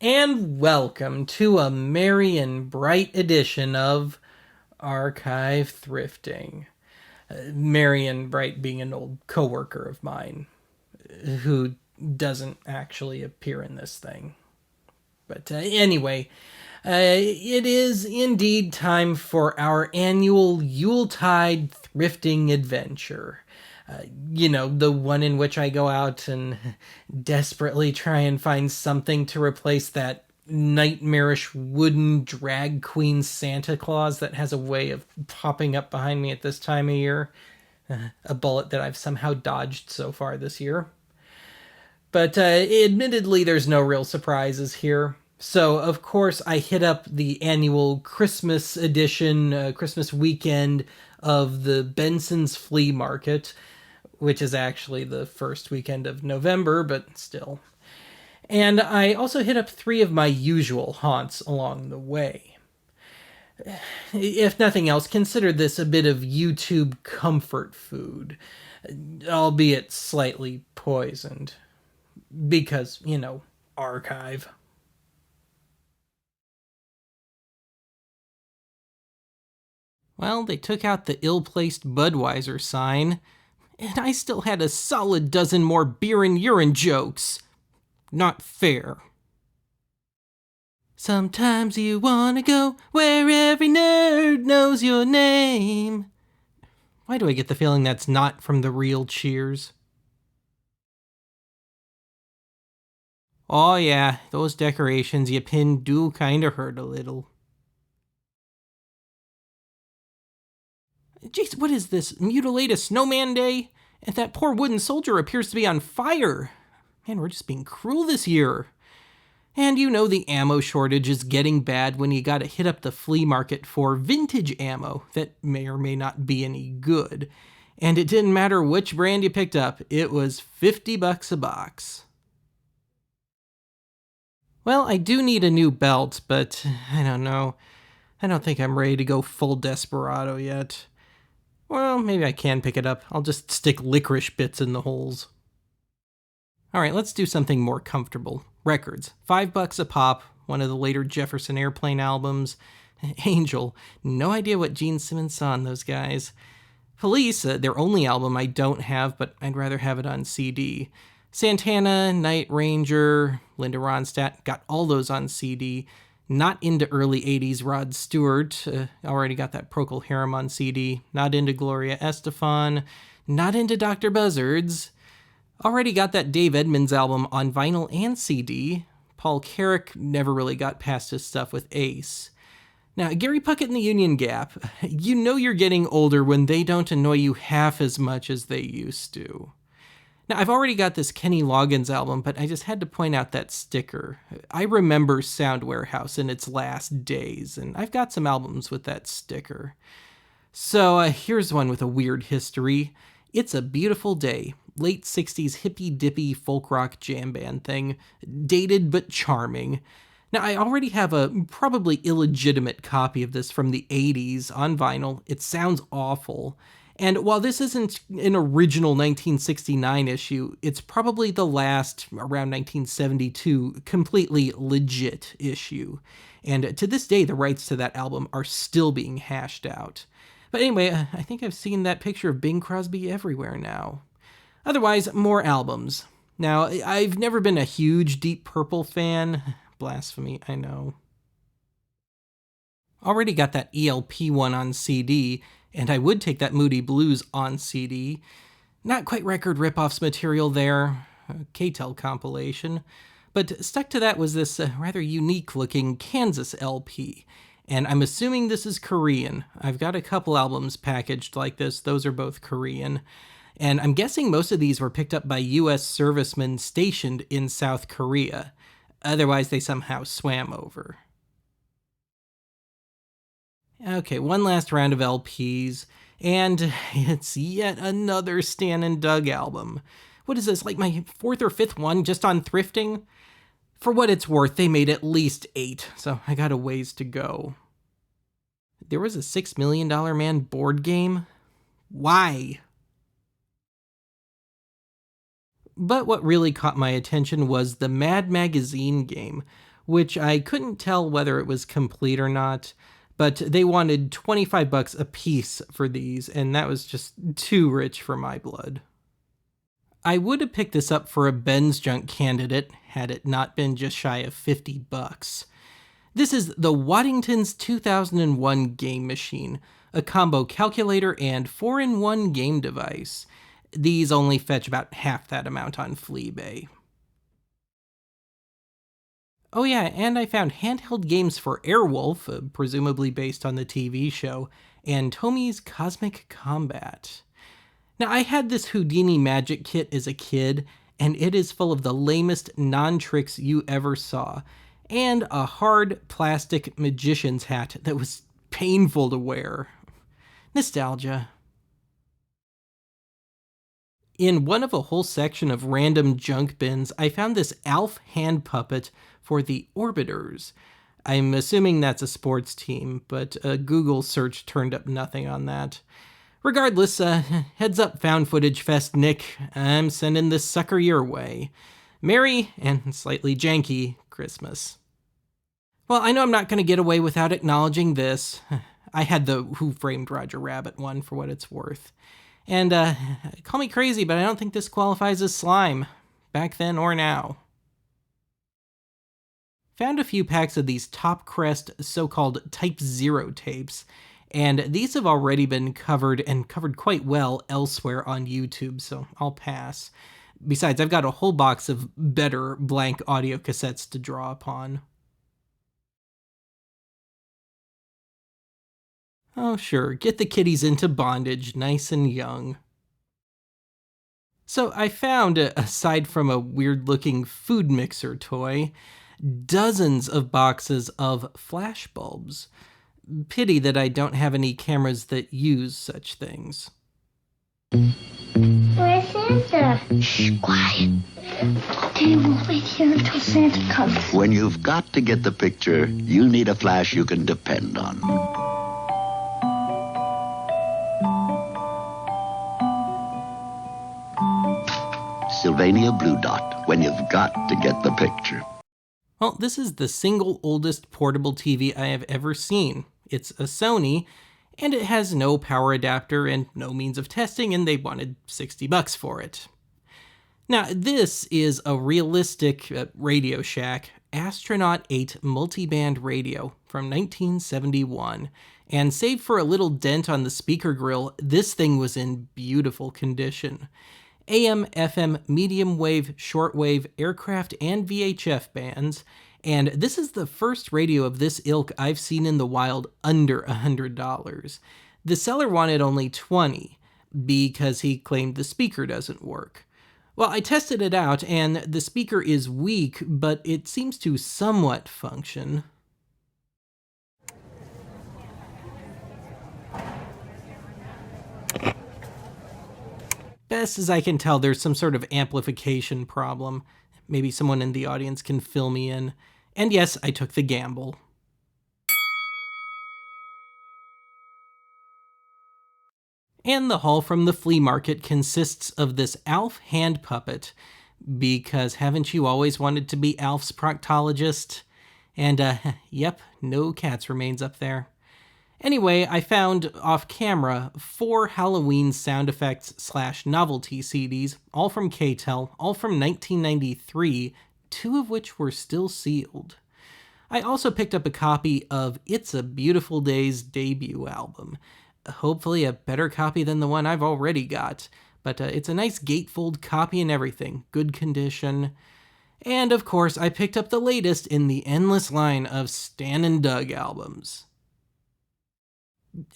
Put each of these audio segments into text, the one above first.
And welcome to a merry and bright edition of Archive Thrifting. Merry and Bright being an old coworker of mine who doesn't actually appear in this thing. But anyway, it is indeed time for our annual Yuletide thrifting adventure. The one in which I go out and desperately try and find something to replace that nightmarish wooden drag queen Santa Claus that has a way of popping up behind me at this time of year. A bullet that I've somehow dodged so far this year. But admittedly, there's no real surprises here. So, of course, I hit up the annual Christmas edition, Christmas weekend of the Benson's Flea Market, which is actually the first weekend of November, but still. And I also hit up 3 of my usual haunts along the way. If nothing else, consider this a bit of YouTube comfort food, albeit slightly poisoned. Because, archive. Well, they took out the ill-placed Budweiser sign, and I still had a solid dozen more beer and urine jokes. Not fair. Sometimes you wanna go where every nerd knows your name. Why do I get the feeling that's not from the real Cheers? Oh yeah, those decorations you pinned do kinda hurt a little. Jeez, what is this? Mutilate a snowman day? And that poor wooden soldier appears to be on fire. Man, we're just being cruel this year. And the ammo shortage is getting bad when you gotta hit up the flea market for vintage ammo that may or may not be any good. And it didn't matter which brand you picked up, it was $50 a box. Well, I do need a new belt, but I don't know. I don't think I'm ready to go full desperado yet. Well, maybe I can pick it up. I'll just stick licorice bits in the holes. Alright, let's do something more comfortable. Records. $5 a pop, one of the later Jefferson Airplane albums. Angel. No idea what Gene Simmons saw in those guys. Police, their only album I don't have, but I'd rather have it on CD. Santana, Night Ranger, Linda Ronstadt, got all those on CD. Not into early 80s Rod Stewart, already got that Procol Harum on CD. Not into Gloria Estefan, not into Dr. Buzzards. Already got that Dave Edmunds album on vinyl and CD. Paul Carrack never really got past his stuff with Ace. Now, Gary Puckett and the Union Gap, you know you're getting older when they don't annoy you half as much as they used to. Now, I've already got this Kenny Loggins album, but I just had to point out that sticker. I remember Sound Warehouse in its last days, and I've got some albums with that sticker. So here's one with a weird history. It's a Beautiful Day, late 60s hippy-dippy folk rock jam band thing, dated but charming. Now, I already have a probably illegitimate copy of this from the 80s on vinyl. It sounds awful. And while this isn't an original 1969 issue, it's probably the last, around 1972, completely legit issue. And to this day, the rights to that album are still being hashed out. But anyway, I think I've seen that picture of Bing Crosby everywhere now. Otherwise, more albums. Now, I've never been a huge Deep Purple fan. Blasphemy, I know. Already got that ELP one on CD, and I would take that Moody Blues on CD. Not quite record ripoffs material there, K-Tel compilation. But stuck to that was this rather unique-looking Kansas LP. And I'm assuming this is Korean. I've got a couple albums packaged like this. Those are both Korean. And I'm guessing most of these were picked up by U.S. servicemen stationed in South Korea. Otherwise, they somehow swam over. Okay, one last round of LPs. And it's yet another Stan and Doug album. What is this, like my 4th or 5th one just on thrifting? For what it's worth, they made at least 8, so I got a ways to go. There was a $6 Million Man board game? Why? But what really caught my attention was the Mad Magazine game, which I couldn't tell whether it was complete or not, but they wanted $25 a piece for these, and that was just too rich for my blood. I would have picked this up for a Ben's Junk candidate had it not been just shy of $50. This is the Waddington's 2001 game machine, a combo calculator and 4-in-1 game device. These only fetch about half that amount on Fleabay. Oh yeah, and I found handheld games for Airwolf, presumably based on the TV show, and Tomi's Cosmic Combat. Now, I had this Houdini magic kit as a kid, and it is full of the lamest non-tricks you ever saw, and a hard plastic magician's hat that was painful to wear. Nostalgia. In one of a whole section of random junk bins, I found this Alf hand puppet for the Orbiters. I'm assuming that's a sports team, but a Google search turned up nothing on that. Regardless, heads up Found Footage Fest, Nick. I'm sending this sucker your way. Merry and slightly janky Christmas. Well, I know I'm not going to get away without acknowledging this. I had the Who Framed Roger Rabbit one for what it's worth. And call me crazy, but I don't think this qualifies as slime, back then or now. Found a few packs of these Top Crest so-called Type 0 tapes, and these have already been covered and covered quite well elsewhere on YouTube, so I'll pass. Besides, I've got a whole box of better blank audio cassettes to draw upon. Oh sure, get the kiddies into bondage nice and young. So I found, aside from a weird-looking food mixer toy, dozens of boxes of flashbulbs. Pity that I don't have any cameras that use such things. Where's Santa? Shh, quiet. Okay, we'll wait here until Santa comes. When you've got to get the picture, you need a flash you can depend on. Sylvania Blue Dot, when you've got to get the picture. Well, this is the single oldest portable TV I have ever seen. It's a Sony, and it has no power adapter and no means of testing, and they wanted $60 for it. Now, this is a realistic Radio Shack Astronaut 8 multiband radio from 1971, and save for a little dent on the speaker grill, this thing was in beautiful condition. AM, FM, medium wave, shortwave, aircraft, and VHF bands, and this is the first radio of this ilk I've seen in the wild under $100. The seller wanted only $20 because he claimed the speaker doesn't work. Well, I tested it out, and the speaker is weak, but it seems to somewhat function. Best as I can tell, there's some sort of amplification problem. Maybe someone in the audience can fill me in. And yes, I took the gamble. And the haul from the flea market consists of this Alf hand puppet, because haven't you always wanted to be Alf's proctologist? And, yep, no cat's remains up there. Anyway, I found, off camera, 4 Halloween sound effects / novelty CDs, all from K-Tel, all from 1993, 2 of which were still sealed. I also picked up a copy of It's a Beautiful Day's debut album. Hopefully a better copy than the one I've already got, but it's a nice gatefold copy and everything, good condition. And of course, I picked up the latest in the endless line of Stan and Doug albums.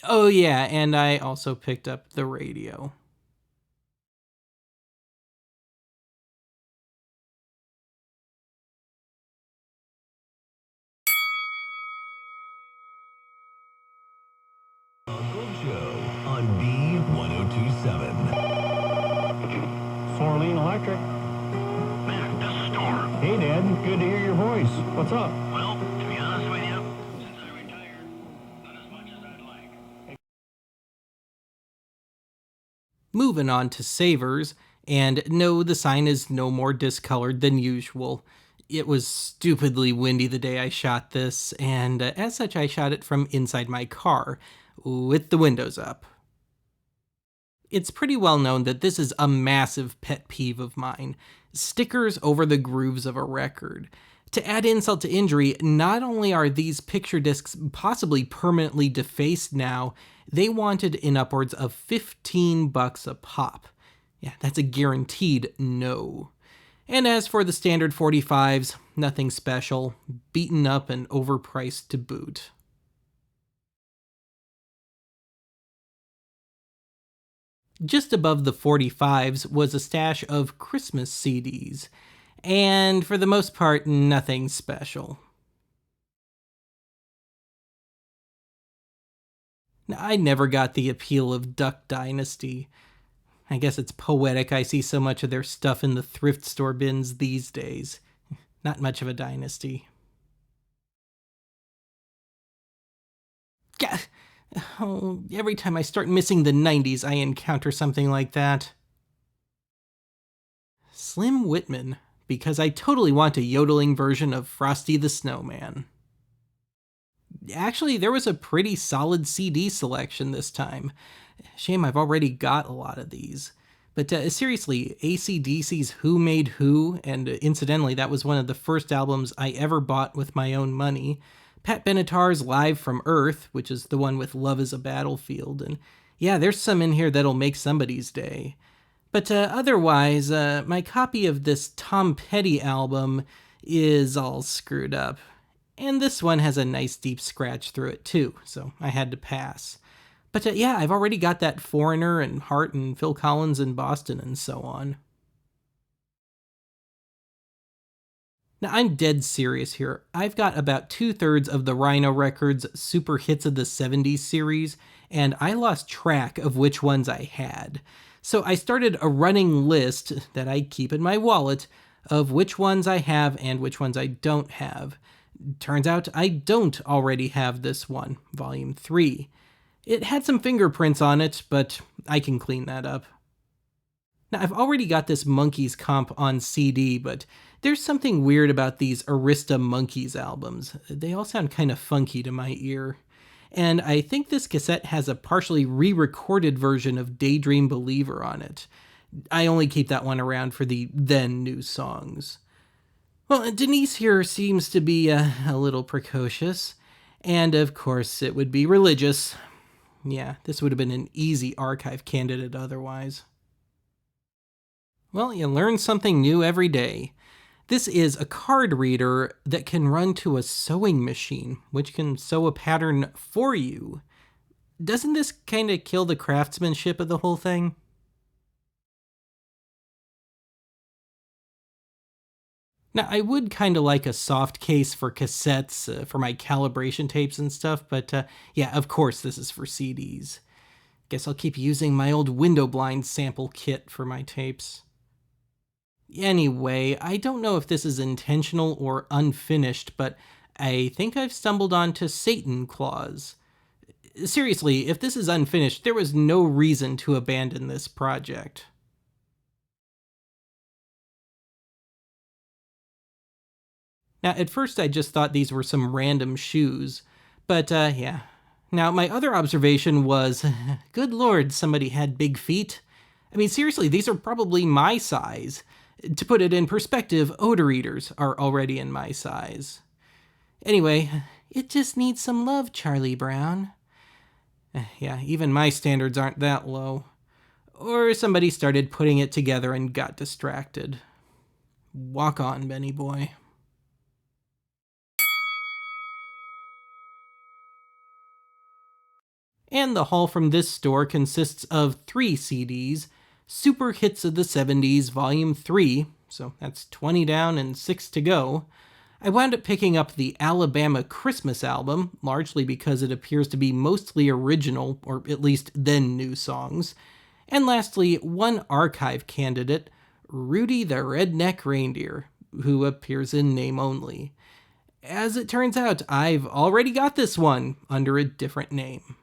Oh yeah, and I also picked up the radio. On B1027. Sorlene Electric. Man, this is Storm. Hey, Dad. Good to hear your voice. What's up? Well, to be honest with you, since I retired, not as much as I'd like. Moving on to Savers, and no, the sign is no more discolored than usual. It was stupidly windy the day I shot this, and as such I shot it from inside my car, with the windows up. It's pretty well known that this is a massive pet peeve of mine. Stickers over the grooves of a record. To add insult to injury, not only are these picture discs possibly permanently defaced now, they wanted in upwards of $15 a pop. Yeah, that's a guaranteed no. And as for the standard 45s, nothing special, beaten up and overpriced to boot. Just above the 45s was a stash of Christmas CDs, and for the most part, nothing special. Now, I never got the appeal of Duck Dynasty. I guess it's poetic I see so much of their stuff in the thrift store bins these days. Not much of a dynasty. Gah! Oh, every time I start missing the 90s, I encounter something like that. Slim Whitman, because I totally want a yodeling version of Frosty the Snowman. Actually, there was a pretty solid CD selection this time. Shame I've already got a lot of these. But seriously, AC/DC's Who Made Who, and incidentally, that was one of the first albums I ever bought with my own money. Pat Benatar's Live from Earth, which is the one with Love is a Battlefield, and yeah, there's some in here that'll make somebody's day. But otherwise, my copy of this Tom Petty album is all screwed up. And this one has a nice deep scratch through it too, so I had to pass. But yeah, I've already got that Foreigner and Heart and Phil Collins in Boston and so on. Now, I'm dead serious here. I've got about 2/3 of the Rhino Records Super Hits of the 70s series, and I lost track of which ones I had. So I started a running list that I keep in my wallet of which ones I have and which ones I don't have. Turns out I don't already have this one, Volume 3. It had some fingerprints on it, but I can clean that up. Now, I've already got this Monkees comp on CD, but there's something weird about these Arista Monkees albums. They all sound kind of funky to my ear. And I think this cassette has a partially re-recorded version of Daydream Believer on it. I only keep that one around for the then new songs. Well, Denise here seems to be a little precocious. And of course, it would be religious. Yeah, this would have been an easy archive candidate otherwise. Well, you learn something new every day. This is a card reader that can run to a sewing machine, which can sew a pattern for you. Doesn't this kind of kill the craftsmanship of the whole thing? Now, I would kind of like a soft case for cassettes for my calibration tapes and stuff, but yeah, of course this is for CDs. Guess I'll keep using my old window blind sample kit for my tapes. Anyway, I don't know if this is intentional or unfinished, but I think I've stumbled onto Satan Claus. Seriously, if this is unfinished, there was no reason to abandon this project. Now, at first I just thought these were some random shoes, but yeah. Now, my other observation was, good lord, somebody had big feet. I mean, seriously, these are probably my size. To put it in perspective, odor eaters are already in my size. Anyway, it just needs some love, Charlie Brown. Yeah, even my standards aren't that low. Or somebody started putting it together and got distracted. Walk on, Benny boy. And the haul from this store consists of 3 CDs, Super Hits of the 70s, Volume 3, so that's 20 down and 6 to go. I wound up picking up the Alabama Christmas album, largely because it appears to be mostly original, or at least then new songs. And lastly, one archive candidate, Rudy the Redneck Reindeer, who appears in name only. As it turns out, I've already got this one under a different name.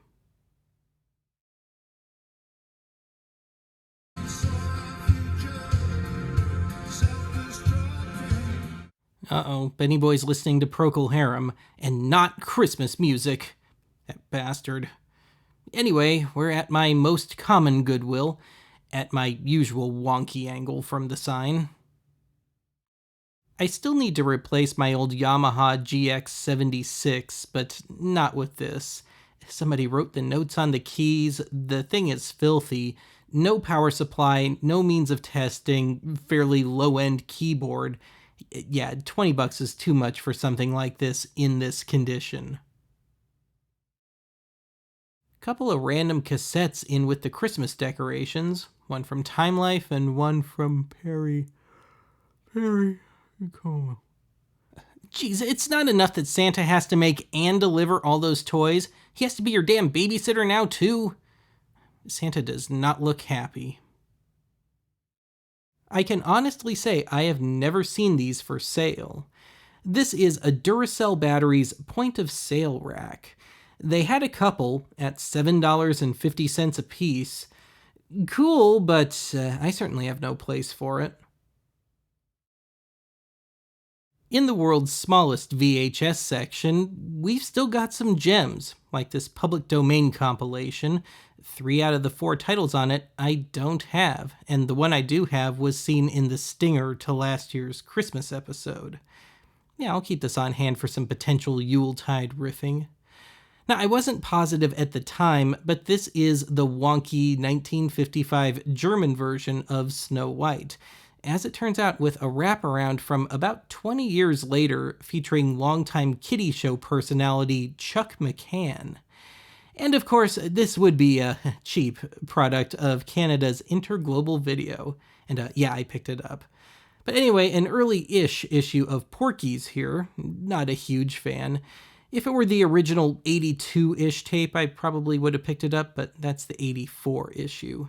Uh-oh, Benny Boy's listening to Procol Harum, and not Christmas music. That bastard. Anyway, we're at my most common Goodwill, at my usual wonky angle from the sign. I still need to replace my old Yamaha Gx76, but not with this. Somebody wrote the notes on the keys. The thing is filthy. No power supply, no means of testing, fairly low-end keyboard. Yeah, $20 is too much for something like this in this condition. Couple of random cassettes in with the Christmas decorations. One from Time Life and one from Perry Cola. Geez, it's not enough that Santa has to make and deliver all those toys. He has to be your damn babysitter now, too. Santa does not look happy. I can honestly say I have never seen these for sale. This is a Duracell Batteries point-of-sale rack. They had a couple at $7.50 a piece. Cool, but I certainly have no place for it. In the world's smallest VHS section, we've still got some gems, like this public domain compilation. 3 out of the 4 titles on it I don't have, and the one I do have was seen in the stinger to last year's Christmas episode. Yeah, I'll keep this on hand for some potential Yuletide riffing. Now, I wasn't positive at the time, but this is the wonky 1955 German version of Snow White. As it turns out, with a wraparound from about 20 years later featuring longtime kiddie show personality Chuck McCann. And of course, this would be a cheap product of Canada's Interglobal Video. And yeah, I picked it up. But anyway, an early-ish issue of Porky's here. Not a huge fan. If it were the original 82-ish tape, I probably would have picked it up, but that's the 84 issue.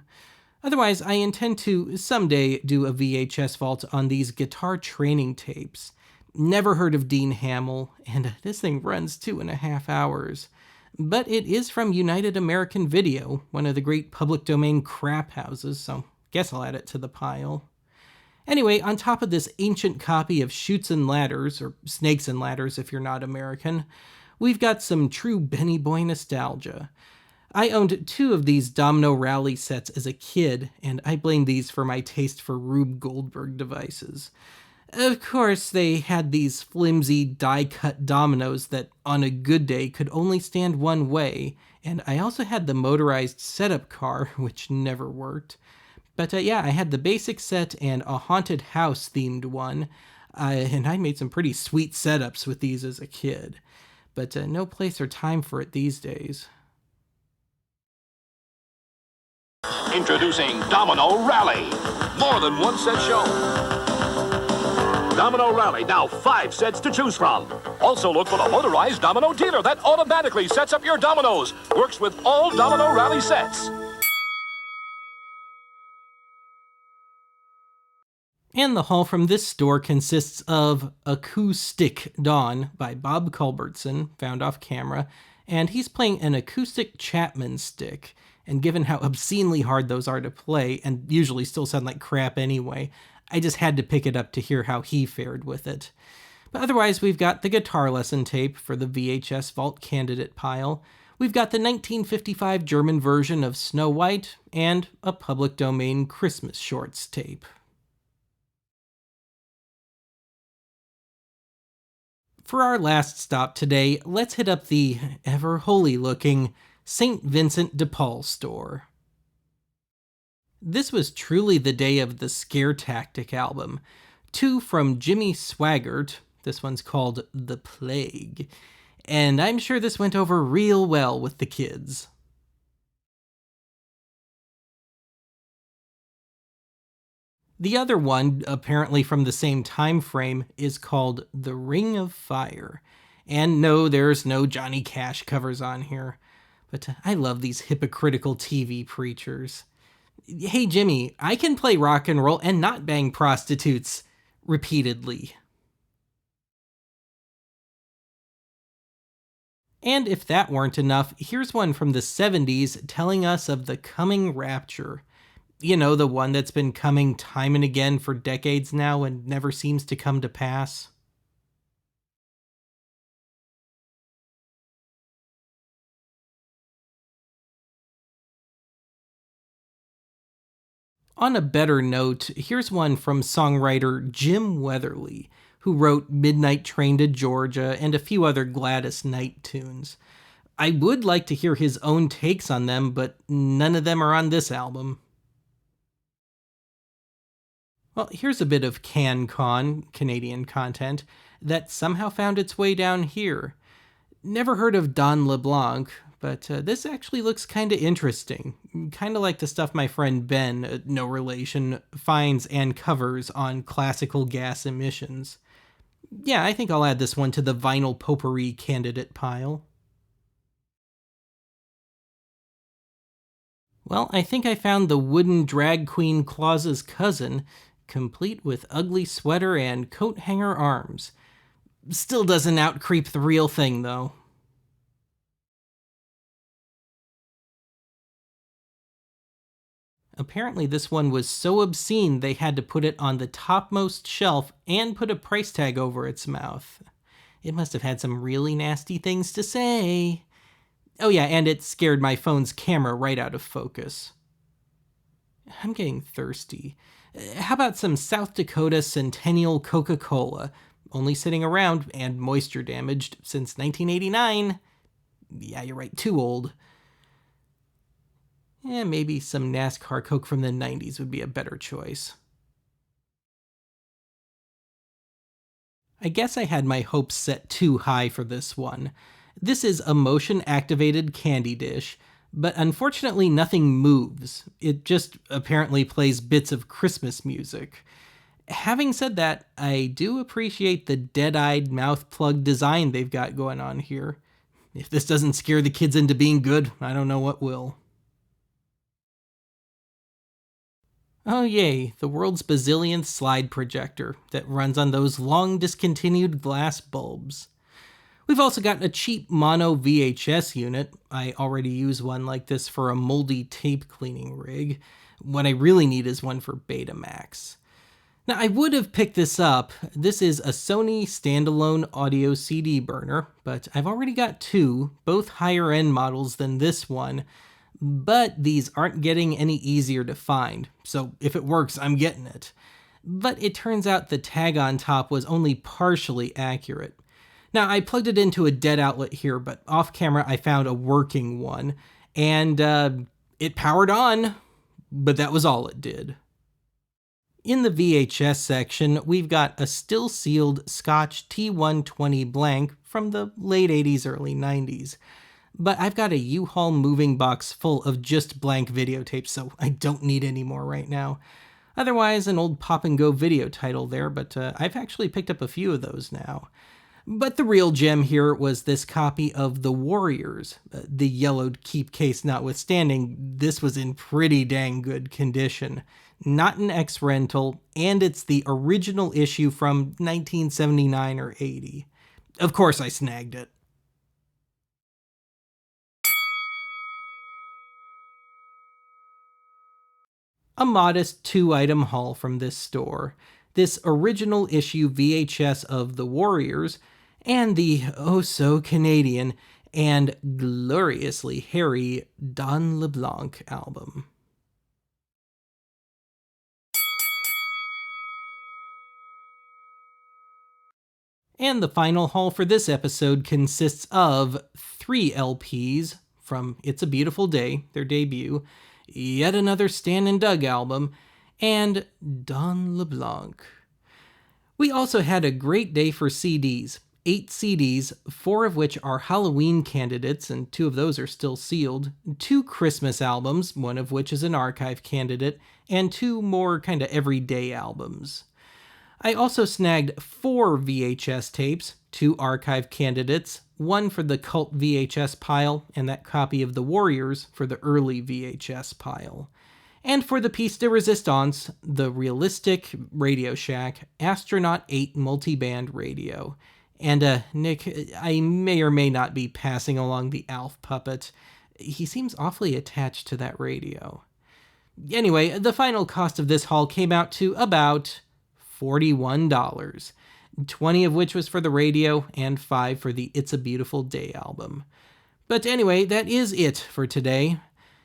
Otherwise, I intend to someday do a VHS vault on these guitar training tapes. Never heard of Dean Hamill, and this thing runs 2.5 hours. But it is from United American Video, one of the great public domain crap houses, so guess I'll add it to the pile. Anyway, on top of this ancient copy of Chutes and Ladders, or Snakes and Ladders if you're not American, we've got some true Benny Boy nostalgia. I owned 2 of these Domino Rally sets as a kid, and I blame these for my taste for Rube Goldberg devices. Of course, they had these flimsy die-cut dominoes that, on a good day, could only stand one way, and I also had the motorized setup car, which never worked. But yeah, I had the basic set and a haunted house-themed one, and I made some pretty sweet setups with these as a kid. But no place or time for it these days. Introducing Domino Rally. More than one set show. Domino Rally, now 5 sets to choose from. Also look for the motorized domino dealer that automatically sets up your dominoes. Works with all Domino Rally sets. And the haul from this store consists of Acoustic Dawn by Bob Culbertson, found off camera, and he's playing an acoustic Chapman stick. And given how obscenely hard those are to play, and usually still sound like crap anyway, I just had to pick it up to hear how he fared with it. But otherwise, we've got the guitar lesson tape for the VHS Vault candidate pile, we've got the 1955 German version of Snow White, and a public domain Christmas shorts tape. For our last stop today, let's hit up the ever-holy-looking St. Vincent de Paul store. This was truly the day of the Scare Tactic album. 2 from Jimmy Swaggart, this one's called The Plague, and I'm sure this went over real well with the kids. The other one, apparently from the same time frame, is called The Ring of Fire. And no, there's no Johnny Cash covers on here. But I love these hypocritical TV preachers. Hey Jimmy, I can play rock and roll and not bang prostitutes. Repeatedly. And if that weren't enough, here's one from the 70s telling us of the coming rapture. You know, the one that's been coming time and again for decades now and never seems to come to pass. On a better note, here's one from songwriter Jim Weatherly, who wrote Midnight Train to Georgia and a few other Gladys Knight tunes. I would like to hear his own takes on them, but none of them are on this album. Well, here's a bit of CanCon, Canadian content, that somehow found its way down here. Never heard of Don LeBlanc, but this actually looks kinda interesting. Kinda like the stuff my friend Ben, no relation, finds and covers on classical gas emissions. Yeah, I think I'll add this one to the vinyl potpourri candidate pile. Well, I think I found the wooden drag queen Claus's cousin, complete with ugly sweater and coat hanger arms. Still doesn't outcreep the real thing, though. Apparently this one was so obscene they had to put it on the topmost shelf and put a price tag over its mouth. It must have had some really nasty things to say. Oh yeah, and it scared my phone's camera right out of focus. I'm getting thirsty. How about some South Dakota Centennial Coca-Cola? Only sitting around and moisture damaged since 1989. Yeah, you're right, too old. Maybe some NASCAR Coke from the 90s would be a better choice. I guess I had my hopes set too high for this one. This is a motion-activated candy dish, but unfortunately nothing moves. It just apparently plays bits of Christmas music. Having said that, I do appreciate the dead-eyed mouth plug design they've got going on here. If this doesn't scare the kids into being good, I don't know what will. Oh yay, the world's bazillionth slide projector that runs on those long discontinued glass bulbs. We've also got a cheap mono VHS unit. I already use one like this for a moldy tape cleaning rig. What I really need is one for Betamax. Now I would have picked this up. This is a Sony Standalone audio CD burner, but I've already got two, both higher end models than this one. But these aren't getting any easier to find, so if it works, I'm getting it. But it turns out the tag on top was only partially accurate. Now, I plugged it into a dead outlet here, but off camera I found a working one, and it powered on, but that was all it did. In the VHS section, we've got a still-sealed Scotch T120 blank from the late 80s, early 90s. But I've got a U-Haul moving box full of just blank videotapes, so I don't need any more right now. Otherwise, an old pop-and-go video title there, but I've actually picked up a few of those now. But the real gem here was this copy of The Warriors. The yellowed keep case notwithstanding, this was in pretty dang good condition. Not an ex-rental, and it's the original issue from 1979 or 80. Of course I snagged it. A modest 2-item haul from this store. This original issue VHS of The Warriors, and the oh-so-Canadian and gloriously hairy Don LeBlanc album. And the final haul for this episode consists of 3 LPs from It's a Beautiful Day, their debut, yet another Stan and Doug album, and Don LeBlanc. We also had a great day for CDs. 8 CDs, 4 of which are Halloween candidates, and 2 of those are still sealed. 2 Christmas albums, 1 of which is an archive candidate, and 2 more kind of everyday albums. I also snagged 4 VHS tapes, 2 archive candidates, 1 for the cult VHS pile, and that copy of The Warriors for the early VHS pile. And for the piece de resistance, the realistic Radio Shack Astronaut 8 multiband radio. And Nick, I may or may not be passing along the Alf puppet. He seems awfully attached to that radio. Anyway, the final cost of this haul came out to about $41, 20 of which was for the radio and 5 for the It's a Beautiful Day album. But anyway, that is it for today.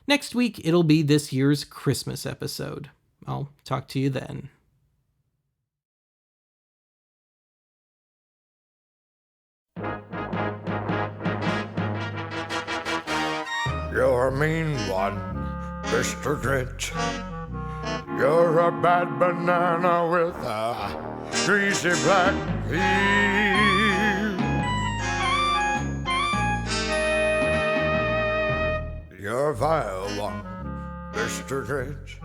Next week, it'll be this year's Christmas episode. I'll talk to you then. You're a mean one, Mr. Grinch. You're a bad banana with a greasy black peel. You're a vile one, Mr. Grinch.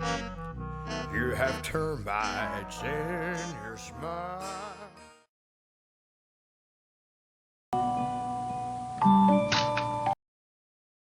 You have termites in your smile.